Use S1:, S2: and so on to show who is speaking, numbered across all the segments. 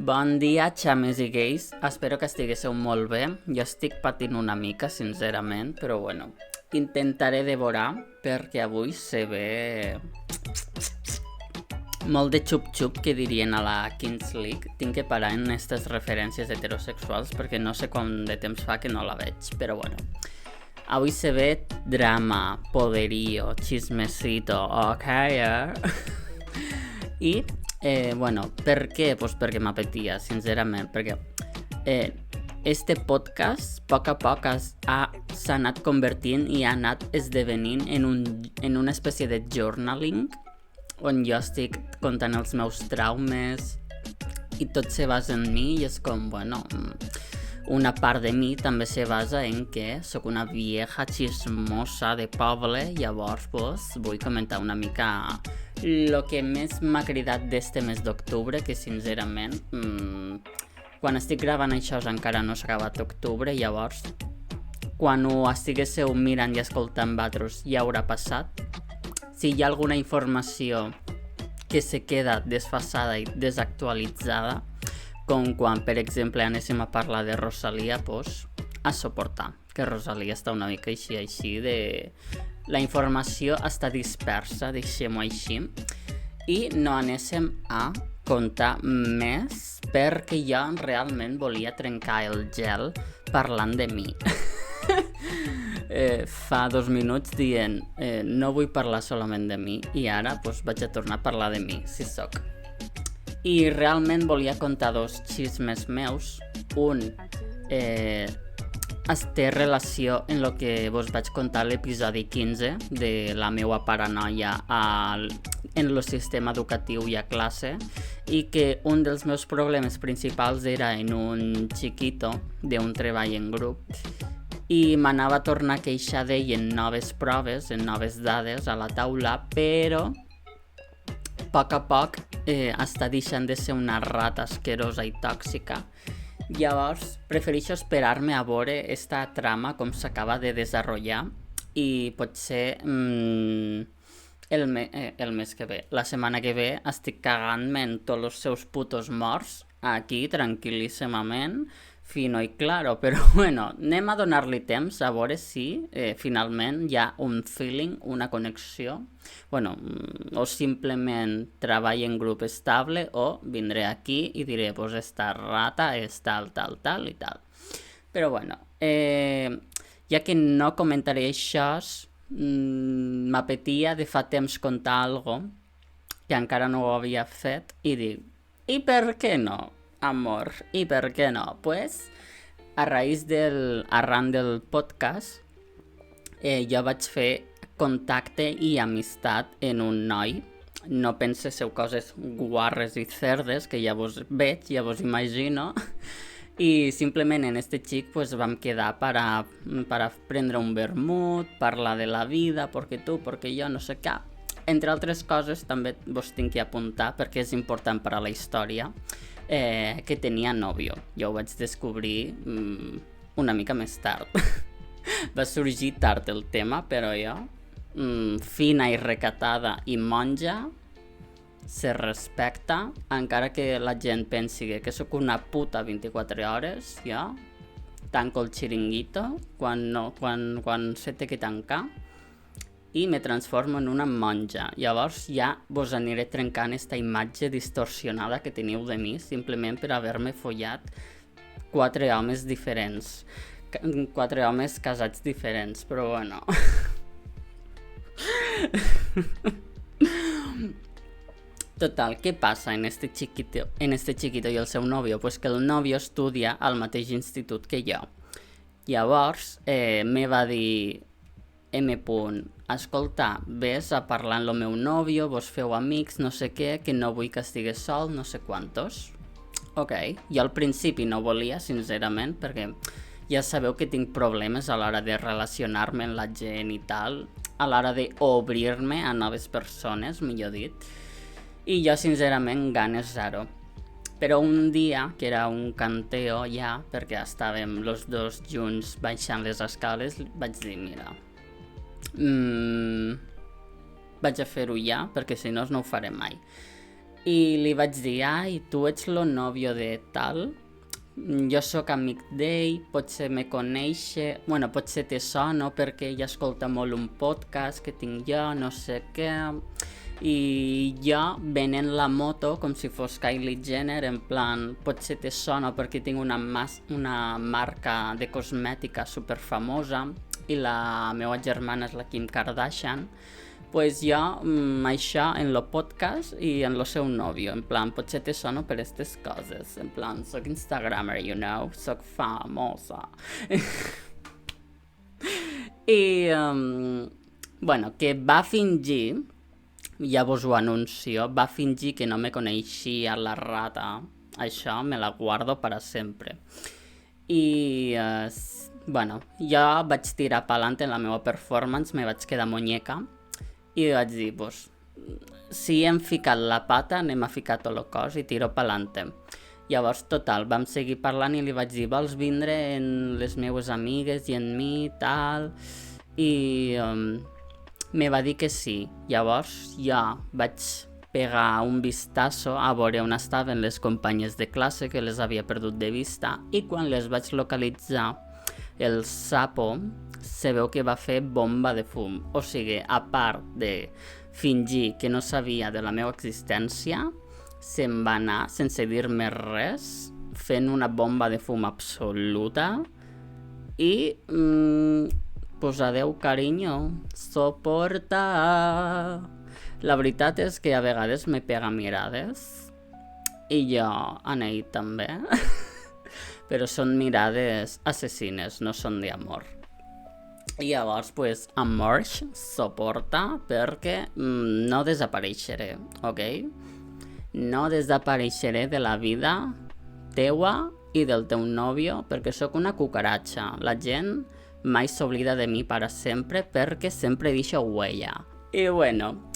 S1: Bon dia, xames i gais. Espero que estiguéssiu molt bé. Jo estic patint una mica, sincerament, però bueno, intentaré devorar perquè avui se ve molt de xup-xup que dirien a la Kings League. Tinc que parar en aquestes referències heterosexuals perquè no sé quant de temps fa que no la veig, però bueno. Avui se ve drama, poderío, chismecito, ok? I, bueno, per què? Pues perquè m'apetia, sincerament, perquè este podcast, a poc s'ha anat convertint i ha anat esdevenint en una espècie de journaling on jo estic contant els meus traumes i tot se basa en mi i és com, bueno, una part de mi també se basa en que sóc una vieja xismosa de poble, llavors pues, vull comentar una mica lo que més m'ha cridat d'este mes d'octubre, que sincerament quan estic gravant això encara no s'ha acabat octubre, llavors quan ho estiguéssiu mirant i escoltant vosaltres ja haurà passat. Si hi ha alguna informació que se queda desfasada i desactualitzada, com quan, per exemple, anéssim a parlar de Rosalia, pues, a suportar, que Rosalia està una mica així de... La informació està dispersa, deixem-ho així, i no anéssim a contar més perquè jo realment volia trencar el gel parlant de mi. Fa 2 minuts dient no vull parlar solament de mi i ara pues, vaig a tornar a parlar de mi, si sóc. I realment volia contar 2 xismes meus. Un té relació en el que vos vaig contar l'episodi 15 de la meva paranoia en el sistema educatiu i a classe, i que un dels meus problemes principals era en un chiquito d'un treball en grup i m'anava a tornar a queixar d'ell en noves proves, en noves dades a la taula, però a poc està deixant de ser una rata asquerosa i tòxica. Llavors, prefereixo esperar-me a veure esta trama com s'acaba de desenvolupar i potser el mes que ve. La setmana que ve estic cagant-me en tots els seus putos morts aquí, tranquil·líssimament, fino i claro, però bueno, anem a donar-li temps a veure si finalment hi ha un feeling, una connexió, bueno, o simplement treball en grup estable, o vindré aquí i diré, pues esta rata és tal i tal. Però bueno, ja que no comentaré això, m'apetia de fa temps contar algo que encara no ho havia fet i dic, i per què no? Amor, i per què no? Pues, arran del podcast, jo vaig fer contacte i amistat en un noi. No penseu coses guarres i cerdes, que ja vos veig, ja vos imagino. I simplement en este xic pues, vam quedar para prendre un vermut, parlar de la vida, perquè tu, perquè jo, no sé què. Entre altres coses, també vos tinc que apuntar, perquè és important per a la història, que tenia nòvio. Jo ho vaig descobrir una mica més tard. Va sorgir tard el tema, però jo, fina i recatada i monja, se respecta, encara que la gent pensi que sóc una puta 24 hores, jo tanco el xiringuito quan se té que tancar i me transformo en una monja. Llavors ja vos aniré trencant esta imatge distorsionada que teniu de mi simplement per haver-me follat 4 homes diferents. 4 homes casats diferents, però bueno. Total, què passa en este chiquito i el seu nòvio? Pues que el nòvio estudia al mateix institut que jo. Llavors me va dir M. Escolta, ves a parlar amb el meu nòvio, vos feu amics, no sé què, que no vull que estigués sol, no sé quantos. Ok, jo al principi no volia, sincerament, perquè ja sabeu que tinc problemes a l'hora de relacionar-me amb la gent i tal, a l'hora d'obrir-me a noves persones, millor dit, i jo sincerament ganes zero. Però un dia, que era un canteo ja, perquè estàvem els dos junts baixant les escales, vaig dir, mira, vaig a fer-ho ja, perquè si no ho faré mai. I li vaig dir, ai, tu ets lo novio de tal, jo sóc amic d'ell, potser me conèixer, bueno, potser te sono perquè ella escolta molt un podcast que tinc jo, no sé què, i jo venent la moto com si fos Kylie Jenner, en plan, potser te sono perquè tinc una marca de cosmètica super famosa i la meva germana és la Kim Kardashian, pues jo això en lo podcast i en lo seu nòvio, en plan, potser te sono per aquestes coses, en plan, soc instagramer, you know, soc famosa. I, bueno, que va fingir, ja vos ho anuncio, va fingir que no me coneixia la rata, això me la guardo para sempre. I, bueno, jo vaig tirar pa'lant en la meva performance, me vaig quedar muñeca, i vaig dir, pues, si hem ficat la pata, anem a ficar tot el cos i tiro pa'lante. Llavors, total, vam seguir parlant i li vaig dir, vols vindre en les meues amigues i en mi, tal, i me va dir que sí. Llavors, jo vaig pegar un vistazo a veure on estaven les companyes de classe, que les havia perdut de vista, i quan les vaig localitzar, el sapo se veu que va fer bomba de fum. O sigui, a part de fingir que no sabia de la meva existència, se'n va anar sense dir-me res, fent una bomba de fum absoluta i pues adeu carinyo, soporta. La veritat és que a vegades me pega mirades i jo a ell també, però són mirades assassines, no són d'amor. I llavors, pues, amor, soporta, perquè no desapareixeré, ok? No desapareixeré de la vida teua i del teu nòvio perquè sóc una cucaratxa. La gent mai s'oblida de mi para sempre perquè sempre deixo huella. I bueno,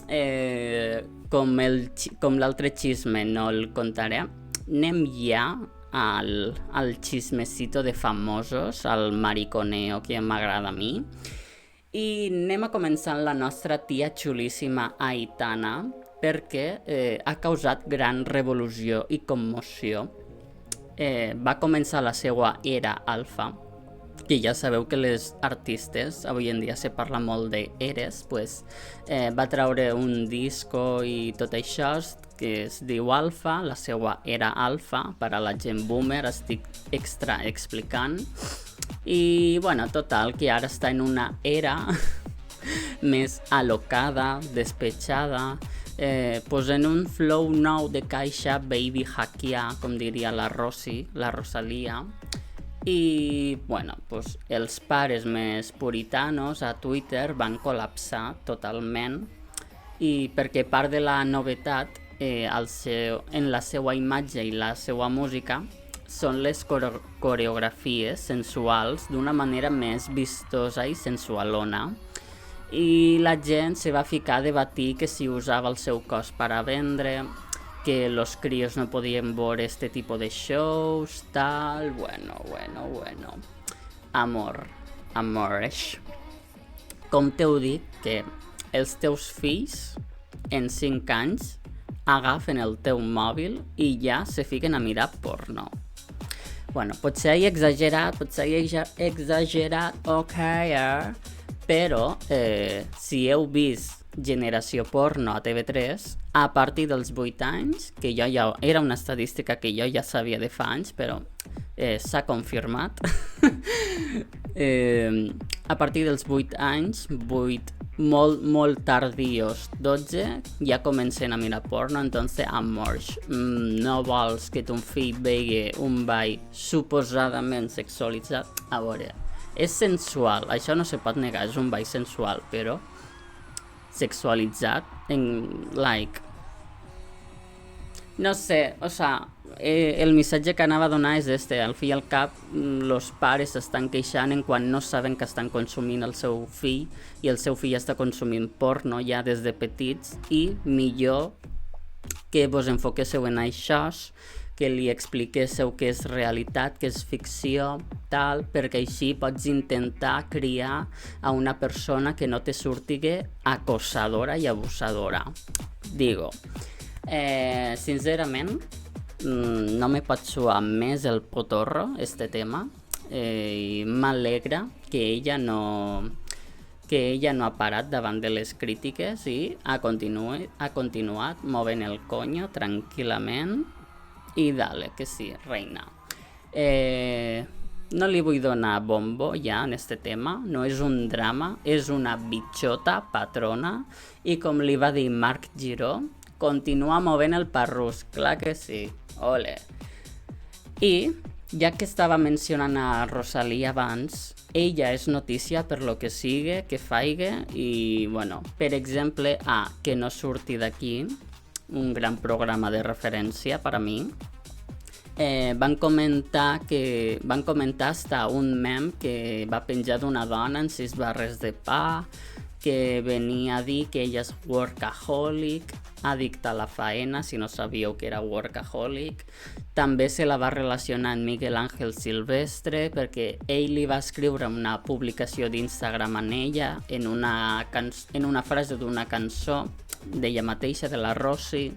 S1: com l'altre xisme no el contaré, anem ja al xismecito de famosos, al mariconeo que m'agrada a mi. I anem a començar amb la nostra tia xulíssima Aitana, perquè ha causat gran revolució i commoció. Va començar la seva era alfa, que ja sabeu que les artistes, avui en dia se parla molt d'eres, pues, va treure un disco i tot això que es diu Alfa, la seva era alfa, per a la gent boomer, estic extra explicant. I, bueno, total, que ara està en una era més alocada, despechada, posant un flow nou de caixa baby hackear, com diria la Rosalia. I, bueno, pues, els pares més puritanos a Twitter van col·lapsar totalment, i perquè part de la novetat en la seva imatge i la seva música són les coreografies sensuals d'una manera més vistosa i sensualona, i la gent se va ficar a debatir que si usava el seu cos per a vendre, que los críos no podien veure este tipus de shows, tal, bueno. Amor. Com t'heu dit que els teus fills en 5 anys agafen el teu mòbil i ja se fiquen a mirar porno. Bueno, potser he exagerat, ok, però si heu vist Generació Porno a TV3, a partir dels 8 anys, que jo ja era una estadística que jo ja sabia de fa anys, però s'ha confirmat, a partir dels 8 anys, 8 molt tardíos, 12, ja comencen a mirar porno. Entonces, amor, no vols que ton fill vegi un ball suposadament sexualitzat? A veure, és sensual, això no se pot negar, és un ball sensual, però sexualitzat no sé, o sea, el missatge que anava a donar és este. Al fi i al cap, los pares s'estan queixant en quan no saben que estan consumint el seu fill i el seu fill està consumint porno ja des de petits, i millor que vos enfoquéssiu en això, que li expliquéssiu què és realitat, què és ficció, tal, perquè així pots intentar criar a una persona que no te surtigue acosadora i abusadora. Digo, Sincerament, no me pot suar més el potorro, este tema, i m'alegra que ella no ha parat davant de les crítiques i ha continuat movent el coño tranquil·lament i dale, que sí, reina. No li vull donar bombo ja en este tema, no és un drama, és una bitxota patrona i com li va dir Marc Giró, continua movent el parrús, clar que sí, ole. I ja que estava mencionant a Rosalía abans, ella és notícia per lo que sigue, que faigue i, bueno, per exemple, que no surti d'aquí, un gran programa de referència per a mi, van comentar hasta un mem que va penjar d'una dona en 6 barres de pa, que venia a dir que ella és workaholic, addicta a la faena, si no sabíeu que era workaholic. També se la va relacionar amb Miguel Ángel Silvestre perquè ell li va escriure una publicació d'Instagram en ella en una frase d'una cançó d'ella mateixa, de la Rosy.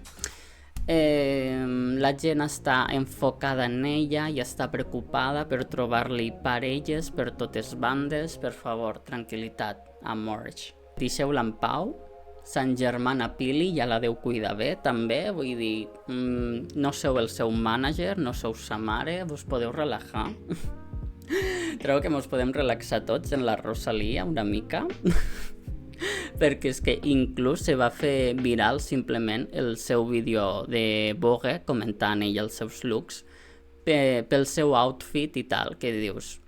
S1: La gent està enfocada en ella i està preocupada per trobar-li parelles per totes bandes. Per favor, tranquil·litat, amors. Deixeu-la en pau. Sant Germana Pili ja la deu cuidar bé, també. Vull dir, no sou el seu mànager, no sou sa mare, vos podeu relajar. Trobo que mos podem relaxar tots en la Rosalía una mica. Perquè és que inclús se va fer viral simplement el seu vídeo de Vogue comentant ell els seus looks pel seu outfit i tal, que dius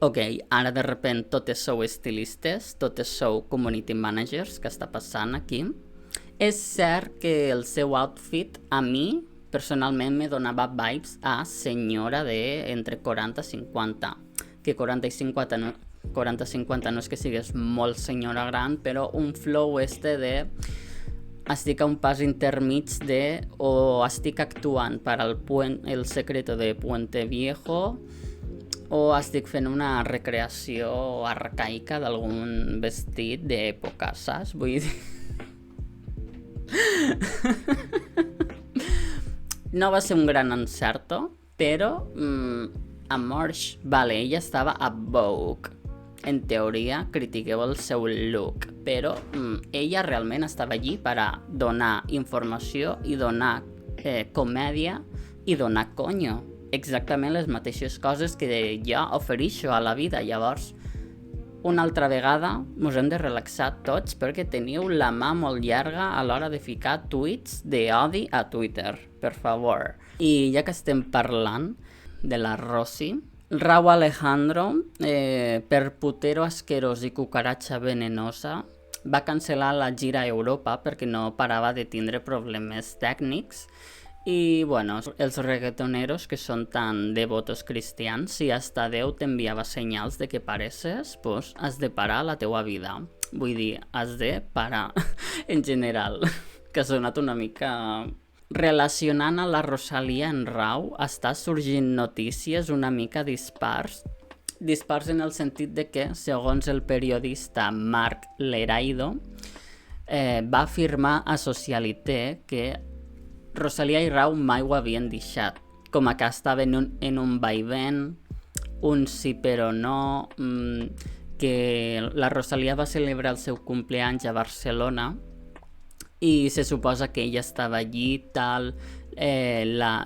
S1: ok, ara de repente totes sou estilistes, totes sou community managers, què està passant aquí? És cert que el seu outfit a mi personalment me donava vibes a senyora de entre 40 i 50, que 40 i 50 no és que sigues molt senyora gran, però un flow de estic a un pas intermig de o estic actuant per al El secreto de Puente Viejo o estic fent una recreació arcaica d'algun vestit d'època, saps? Vull dir... No va ser un gran encerto, però amors, vale, ella estava a Vogue. En teoria, critiqueu el seu look, però ella realment estava allí per a donar informació i donar comèdia i donar coño. Exactament les mateixes coses que jo ofereixo a la vida. Llavors, una altra vegada, mos hem de relaxar tots perquè teniu la mà molt llarga a l'hora de ficar tuits d'odi a Twitter, per favor. I ja que estem parlant de la Rosy, Rauw Alejandro, per putero asquerós i cucaratxa venenosa, va cancel·lar la gira a Europa perquè no parava de tindre problemes tècnics. I, bueno, els reggaetoneros que són tan devotos cristians, si hasta Déu t'enviava senyals de que pareces, pues has de parar la teua vida. Vull dir, has de parar en general, que ha sonat una mica... Relacionant a la Rosalía en Rauw, està sorgint notícies una mica dispars en el sentit de que, segons el periodista Marc Leraido, va afirmar a Socialité que Rosalía i Rauw mai ho havien deixat, com que estaven en un vaivén, un sí però no, que la Rosalía va celebrar el seu cumpleaños a Barcelona i se suposa que ella estava allí, tal,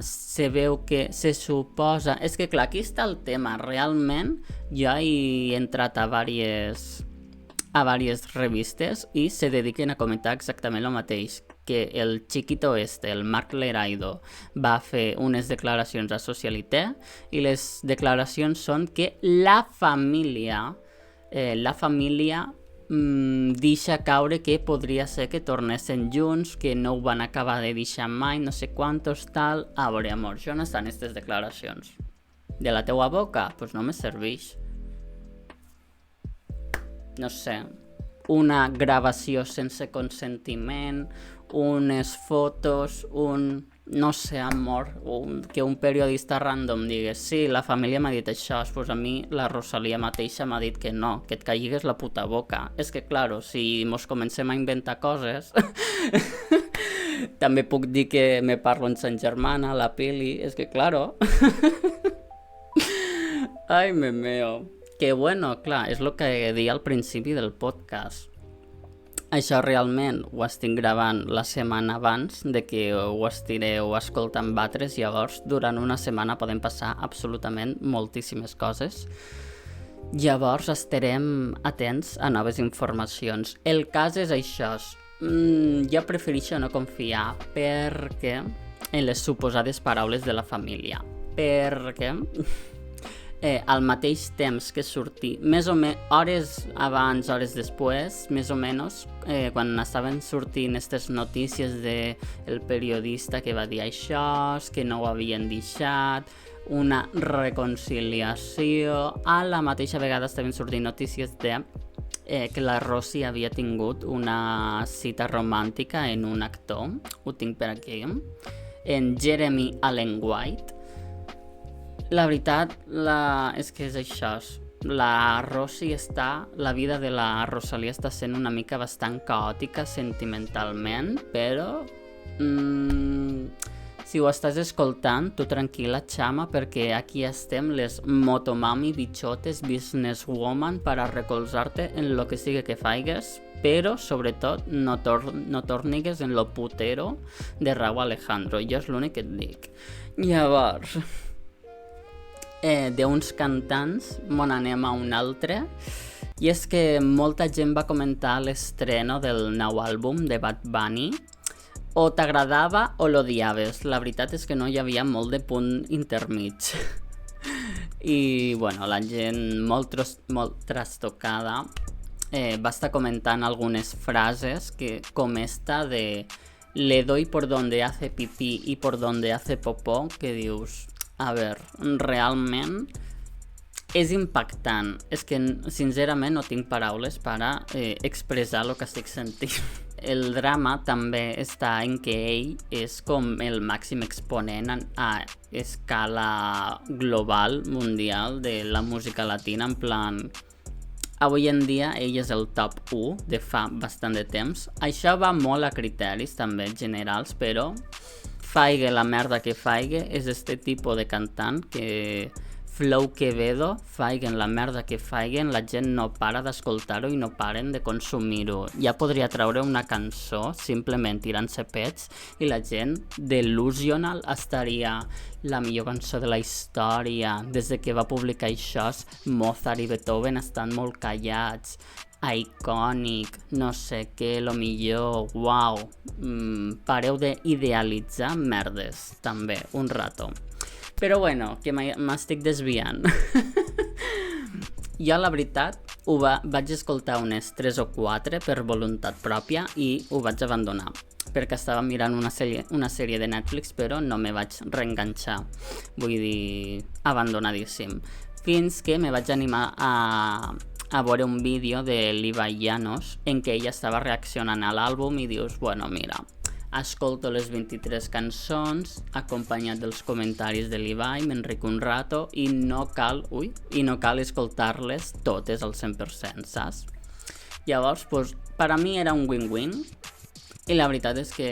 S1: se veu que se suposa... És que clar, aquí està el tema, realment jo he entrat a diverses revistes i se dediquen a comentar exactament el mateix, que el chiquito el Marc Leraido, va fer unes declaracions a Socialité i les declaracions són que la família deixa caure que podria ser que tornessin junts, que no ho van acabar de deixar mai, no sé quantos, tal... A veure, amor, on estan aquestes declaracions? De la teua boca? Doncs no me serveix. No sé, una gravació sense consentiment, unes fotos, no sé, amor, que un periodista random digués sí, la família m'ha dit això, pues a mi la Rosalía mateixa m'ha dit que no, que et caigues la puta boca. És que, claro, si mos comencem a inventar coses, També puc dir que me parlo en Sant Germana, la Pili, és que claro. Ai, me meo. Que bueno, clar, és el que deia al principi del podcast. Això realment ho estic gravant la setmana abans de que ho estireu escoltant batres, llavors durant una setmana poden passar absolutament moltíssimes coses. Llavors estarem atents a noves informacions. El cas és això. Jo prefereixo no confiar perquè en les suposades paraules de la família. Perquè al mateix temps que sortir, més o menys hores abans, hores després, més o menys, quan estaven sortint aquestes notícies del periodista que va dir això, que no ho havien deixat, una reconciliació, a la mateixa vegada estaven sortint notícies de que la Rosy havia tingut una cita romàntica en un actor, ho tinc per aquí, en Jeremy Allen White. La veritat és que és això. La vida de la Rosalía està sent una mica bastant caòtica sentimentalment, però si ho estàs escoltant, tu tranquil·la, xama, perquè aquí estem les motomami bichotes businesswoman per a recolzar-te en lo que sigui que faigues, però sobretot no tornigues en lo putero de Rauw Alejandro. Jo és l'únic que et dic. Llavors, d'uns cantants mon anem a un altre, i és que molta gent va comentar l'estreno del nou àlbum de Bad Bunny. O t'agradava o l'odiaves. La veritat és que no hi havia molt de punt intermig. I bueno, la gent molt trastocada va estar comentant algunes frases com esta de le doy por donde hace pipí y por donde hace popó, que dius, a veure, realment és impactant. És que sincerament no tinc paraules per a expressar el que estic sentint. El drama també està en que ell és com el màxim exponent a escala global, mundial, de la música latina, en plan, avui en dia ell és el top 1 de fa bastant de temps. Això va molt a criteris també generals, però faigue la merda que faigue, és este tipus de cantant que Flow Quevedo, faiguen la merda que faiguen, la gent no para d'escoltar-ho i no paren de consumir-ho. Ja podria treure una cançó simplement tirant-se pets i la gent Delusional estaria la millor cançó de la història. Des de que va publicar això, Mozart i Beethoven estan molt callats. Icònic, no sé què, lo millor, uau. Pareu d'idealitzar merdes, també, un rato. Però bueno, que m'estic desviant. Jo, la veritat, vaig escoltar unes 3 o 4 per voluntat pròpia i ho vaig abandonar, perquè estava mirant una sèrie de Netflix, però no me vaig reenganxar. Vull dir, abandonadíssim. Fins que me vaig animar a veure un vídeo de l'Ibai Llanos en què ella estava reaccionant a l'àlbum i dius, bueno, mira, escolto les 23 cançons acompanyat dels comentaris de l'Ibai, m'enric un rato i no cal escoltar-les totes al 100%, saps? Llavors, per a mi era un win-win i la veritat és que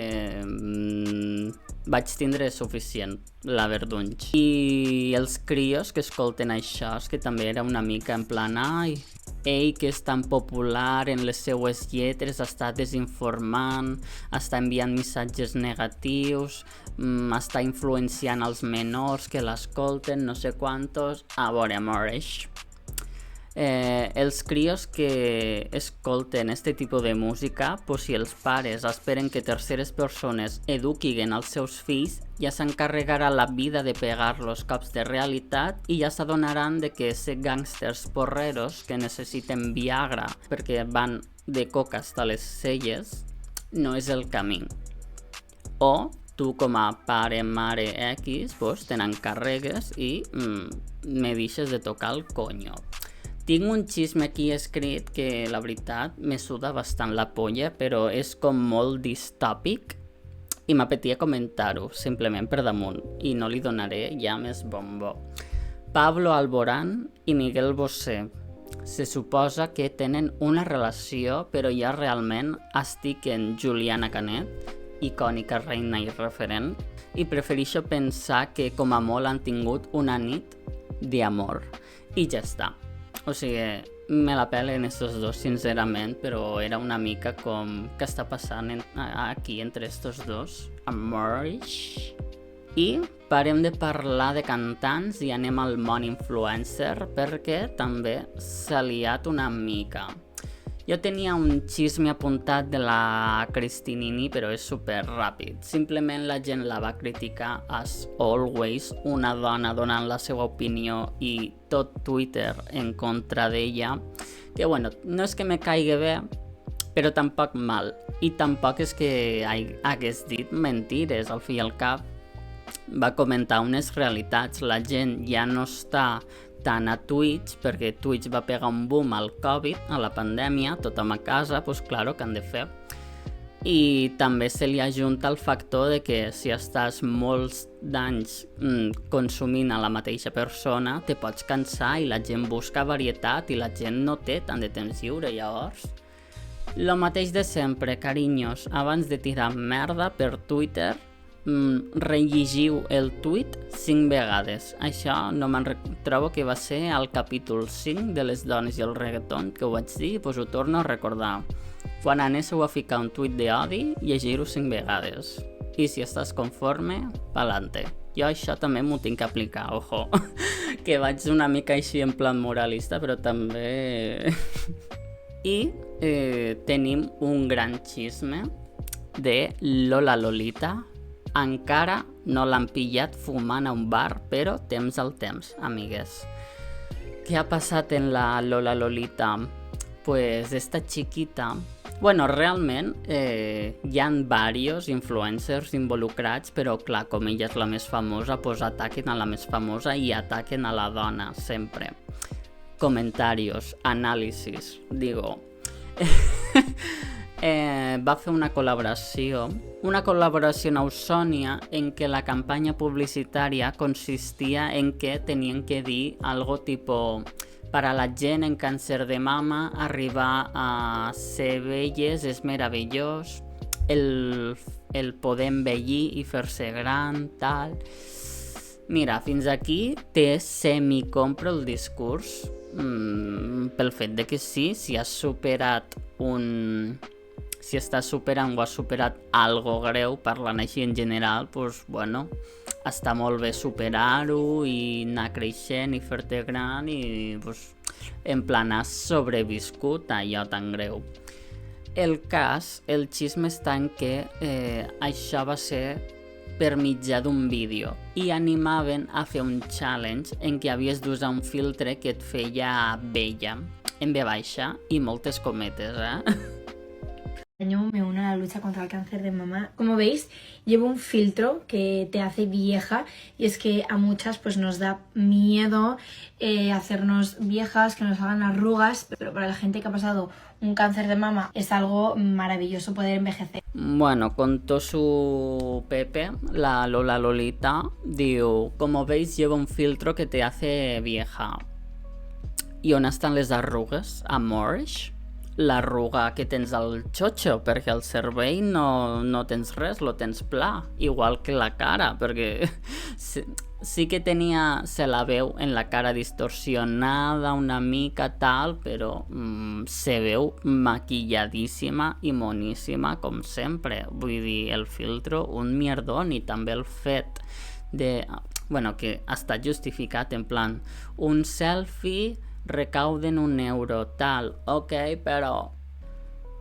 S1: vaig tindre suficient, la verdunys. I els crios que escolten això, que també era una mica en plan, ai, ell que és tan popular en les seues lletres està desinformant, està enviant missatges negatius, està influenciant els menors que l'escolten, no sé quantos. A veure, amoreix. Els crios que escolten este tipus de música, si els pares esperen que terceres persones eduquin els seus fills, ja s'encarregarà la vida de pegar-los cops de realitat i ja s'adonaran de que ser gàngsters porreros que necessiten Viagra perquè van de coca hasta les celles no és el camí. O tu com a pare, mare X, te n'encarregues i me deixes de tocar el conyo. Tinc un xisme aquí escrit que la veritat me suda bastant la polla, però és com molt distòpic i m'apetia comentar-ho, simplement per damunt, i no li donaré ja més bombo. Pablo Alborán i Miguel Bosé se suposa que tenen una relació, però ja realment estic en Juliana Canet icònica reina i referent, i prefereixo pensar que com a molt han tingut una nit d'amor. I ja està. O sigui, me la pelen estos dos, sincerament, però era una mica com què està passant aquí entre estos dos. Amorish. I parem de parlar de cantants i anem al món influencer perquè també s'ha liat una mica. Jo tenia un xisme apuntat de la Cristinini, però és super ràpid. Simplement la gent la va criticar as always, una dona donant la seva opinió i tot Twitter en contra d'ella, que bueno, no és que me caigui bé, però tampoc mal. I tampoc és que hagués dit mentires, al fi i al cap. Va comentar unes realitats, la gent ja no està tant a Twitch, perquè Twitch va pegar un boom al Covid, a la pandèmia, tothom a casa, doncs claro, que han de fer. I també se li ajunta el factor de que si estàs molts d'anys consumint a la mateixa persona, te pots cansar i la gent busca varietat i la gent no té tant de temps lliure, llavors. Lo mateix de sempre, carinyos, abans de tirar merda per Twitter, rellegiu el tuit 5 vegades. Això no trobo que va ser al capítol 5 de les dones i el reggaeton que ho vaig dir, doncs ho torno a recordar. Quan anéssiu a ficar un tuit d'odi, llegir-ho 5 vegades. I si estàs conforme, pa'lante. Jo això també m'ho tinc que aplicar, ojo. Que vaig una mica així en plan moralista, però també... I tenim un gran xisme de Lola Lolita. Encara no l'han pillat fumant a un bar, però temps al temps, amigues. Què ha passat en la Lola Lolita? Pues esta chiquita... Bueno, realment hi ha diversos influencers involucrats, però clar, com ella és la més famosa, pues ataquen a la més famosa i ataquen a la dona, sempre. Comentarios, anàlisis, digo... va fer una col·laboració en Ausònia en què la campanya publicitària consistia en que tenien que dir algo tipo para la gent en càncer de mama arribar a ser belles és meravellós, el poder envellir i fer-se gran, tal... Mira, fins aquí te semi-compro el discurs pel fet de que sí, si has superat si estàs superant o has superat algo greu, parlant així en general, doncs, bueno, està molt bé superar-ho i anar creixent i fer-te gran i, doncs, en plan, has sobreviscut a allò tan greu. El xisme està en que això va ser per mitjà d'un vídeo i animaven a fer un challenge en què havies d'usar un filtre que et feia bella, en B baixa i moltes cometes,
S2: Año me uno a la lucha contra el cáncer de mama. Como veis, llevo un filtro que te hace vieja y es que a muchas pues nos da miedo hacernos viejas, que nos hagan arrugas, pero para la gente que ha pasado un cáncer de mama es algo maravilloso poder envejecer.
S1: Bueno, contó su Pepe, la Lola Lolita, diu, como veis lleva un filtro que te hace vieja. I on estan les arrugues, amors? L'arruga que tens al xotxo, perquè al cervell no tens res, lo tens pla, igual que la cara, perquè sí que se la veu en la cara distorsionada una mica tal, però se veu maquilladíssima i moníssima com sempre. Vull dir, el filtro, un mierdón, i també el fet de... Bueno, que ha estat justificat en plan, un selfie... recauden €1, tal, ok, però...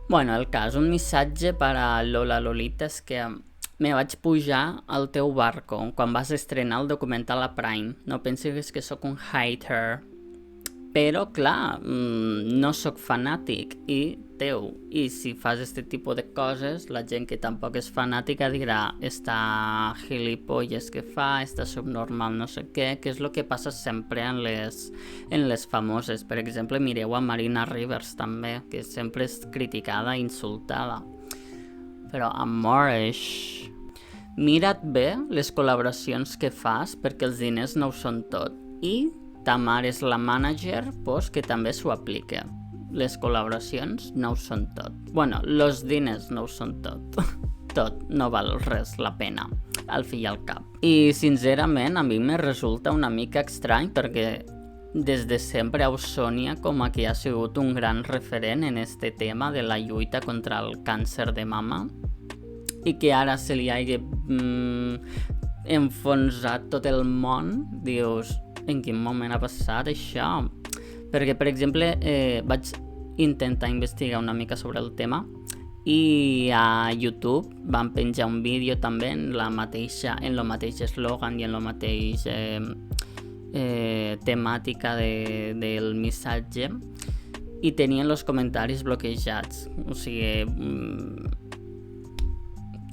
S1: Bueno, el cas, un missatge per a Lola Lolita és que me vaig pujar al teu barco quan vas estrenar el documental a Prime. No pensis que sóc un hater. Però, clar, no sóc fanàtic i si fas este tipus de coses, la gent que tampoc és fanàtica dirà està gilipolles que fa, està subnormal no sé què, que és el que passa sempre en les famoses. Per exemple, mireu a Marina Rivers també, que sempre és criticada i insultada. Però, amores, mira't bé les col·laboracions que fas perquè els diners no ho són tot. I ta mare és la mànager, doncs que també s'ho aplica. Les col·laboracions no ho són tot. Bueno, los diners no ho són tot. tot no val res la pena, al fi i al cap. I sincerament a mi me resulta una mica estrany perquè des de sempre Ausònia com a que ha sigut un gran referent en este tema de la lluita contra el càncer de mama i que ara se li hagi enfonsat tot el món. Dius, en quin moment ha passat això? Perquè, per exemple, vaig intentar investigar una mica sobre el tema i a YouTube van penjar un vídeo també en el mateix eslògan i en la mateixa temàtica del missatge i tenien els comentaris bloquejats. O sigui,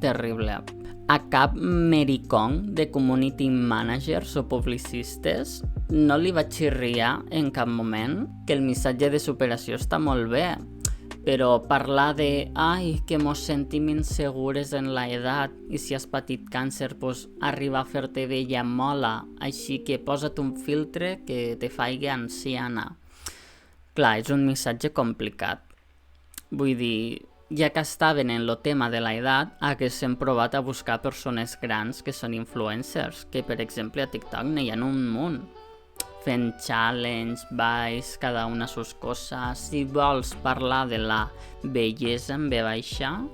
S1: terrible. A cap mericón de community managers o publicistes no li va xirriar en cap moment que el missatge de superació està molt bé, però parlar de que mos sentim insegures en la edat i si has patit càncer pues arriba a fer-te vella mola, així que posa't un filtre que te faci anciana. Clar, és un missatge complicat. Vull dir, ja que estaven en el tema de la edat, haguessin provat a buscar persones grans que són influencers, que per exemple a TikTok n'hi ha un munt, fent challenge, balls, cada una sus coses. Si vols parlar de la bellesa en ve baixa,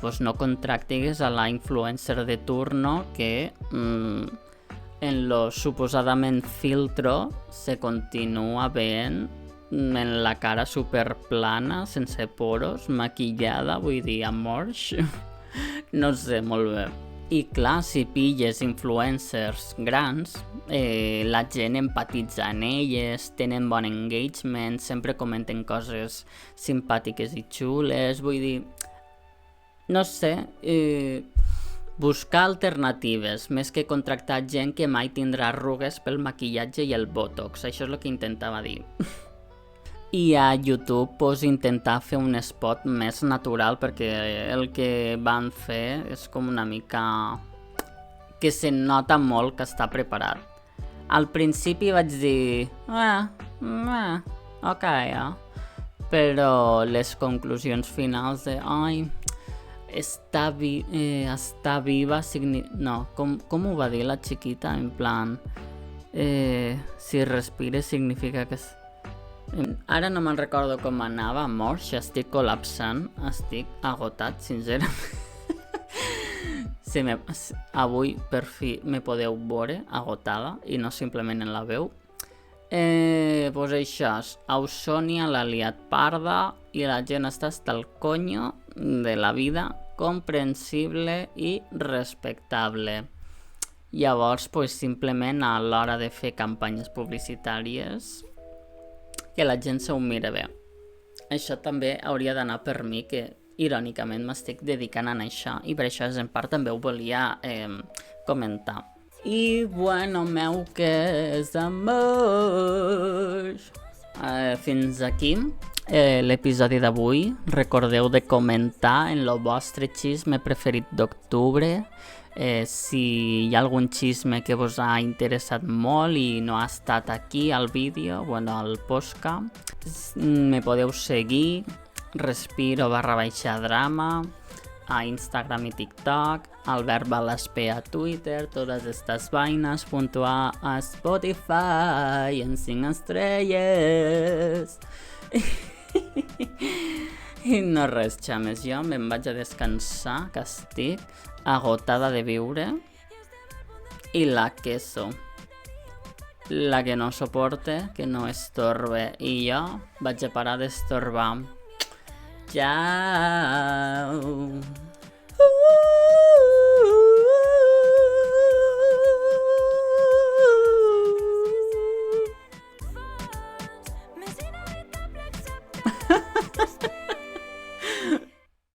S1: pues no contractigues a la influencer de turno que en lo suposadament filtro se continua veient en la cara superplana, sense poros, maquillada, vull dir, amorx. No sé, molt bé. I clar, si pilles influencers grans, la gent empatitza en elles, tenen bon engagement, sempre comenten coses simpàtiques i xules, vull dir, no sé, buscar alternatives, més que contractar gent que mai tindrà arrugues pel maquillatge i el botox, això és el que intentava dir. I a YouTube pues, intentar fer un spot més natural perquè el que van fer és com una mica que se nota molt que està preparat. Al principi vaig dir ok, però les conclusions finals de estar viva no, com ho va dir la xiquita? En plan, si respires significa que ara no me'n recordo com anava, morts, estic col·lapsant, estic agotat, sincerament. Avui per fi me podeu veure agotada i no simplement en la veu. Pues això, Ausònia l'ha liat parda i la gent està hasta el coño de la vida, comprensible i respectable. Llavors, pues, simplement a l'hora de fer campanyes publicitàries que la gent s'ho mira bé. Això també hauria d'anar per mi, que irònicament m'estic dedicant a això i per això en part també ho volia comentar. I bueno, meu que és amor. Fins aquí l'episodi d'avui. Recordeu de comentar en el vostre xisme preferit d'octubre. Si hi ha algun xisme que vos ha interessat molt i no ha estat aquí al vídeo, bueno, al podcast, me podeu seguir, respiro_drama, a Instagram i TikTok, Albert Balaspe a Twitter, totes estas vainas, puntuar a Spotify en 5 estrelles. I no res, xames, jo me'n vaig a descansar, que estic agotada de viure. I la queso, la que no soporte, que no estorbe, i jo vaig a parar d'estorbar. Ciao.